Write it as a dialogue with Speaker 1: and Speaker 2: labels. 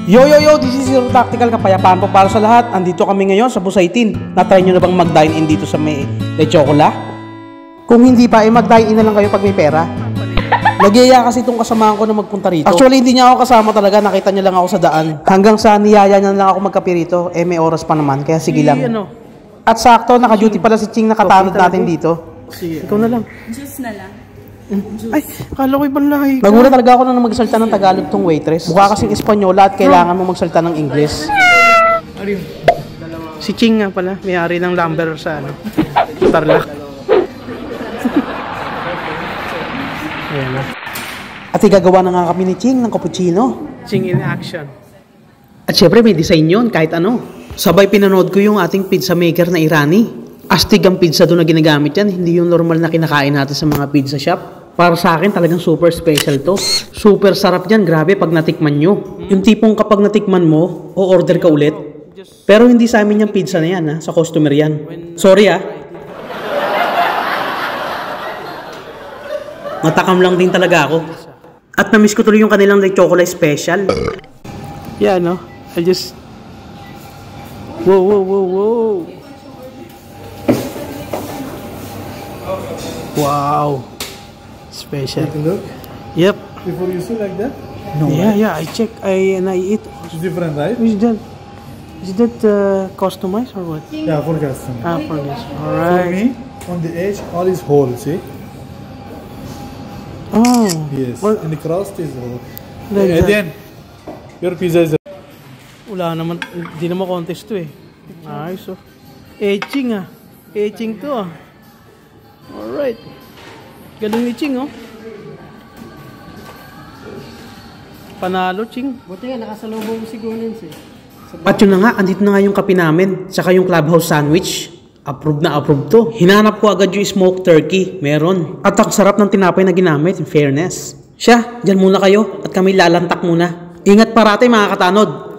Speaker 1: Yo, this is Zero Tactical, kapayapaan po para sa lahat. Andito kami ngayon sa Busaitin. Na-try nyo na bang mag-dine in dito sa may Le Chocola? Kung hindi pa, mag-dine in na lang kayo pag may pera. Nagyaya kasi itong kasamahan ko na magpunta rito. Actually, hindi niya ako kasama talaga. Nakita niya lang ako sa daan. Hanggang sa niyaya niya lang ako magkape rito. May oras pa naman, kaya sige lang. At sakto, naka-duty pala si Ching, nakatanod natin dito. Ikaw na lang.
Speaker 2: Juice na lang.
Speaker 1: Ay, akala ko ibang lahi ka. Nagmula talaga ako na magsalta ng Tagalog tong waitress. Mukha kasing Espanyola at kailangan mo magsalta ng English. Si Ching nga pala, may-ari ng lumber sa Tarlac. Ayan na. At igagawa na nga kami ni Ching ng cappuccino. Ching in action. At syempre may design yun, kahit ano. Sabay pinanood ko yung ating pizza maker na Irani. Astig ang pizza doon na ginagamit yan, hindi yung normal na kinakain natin sa mga pizza shop. Para sa akin talagang super special to. Super sarap yan, grabe pag natikman nyo. Yung tipong kapag natikman mo, o-order ka ulit. Pero hindi sa amin yung pizza na yan, ha? Sa customer yan. Sorry, ha? Natakam lang din talaga ako. At na-miss ko tuloy yung kanilang Le Chocola special. Yeah, no? I just... Whoa. Wow. Special.
Speaker 3: Take a look.
Speaker 1: Yep.
Speaker 3: Before you see like that? No.
Speaker 1: Yeah. I check. And I eat.
Speaker 3: It's different, right?
Speaker 1: Is that customized or what?
Speaker 3: Yeah, for custom.
Speaker 1: For this.
Speaker 3: For
Speaker 1: Alright.
Speaker 3: me, on the edge, all is whole, see?
Speaker 1: Oh.
Speaker 3: Yes.
Speaker 1: Well,
Speaker 3: and the crust is whole.
Speaker 1: Like
Speaker 3: And
Speaker 1: that.
Speaker 3: then, your pizza is...
Speaker 1: Wala naman. Hindi naman contest to eh. Ayos oh. Etching ah. Etching to ah. Alright. Galing ni Ching oh. Panalo Ching.
Speaker 4: Buti nga, nakasalubong si Gonins eh.
Speaker 1: At yun na nga, andito na nga yung kape namin. Saka yung clubhouse sandwich. Approved na approved to. Hinanap ko agad yung smoked turkey. Meron. At ang sarap ng tinapay na ginamit. In fairness. Siya, dyan muna kayo. At kami lalantak muna. Ingat parate mga katanod.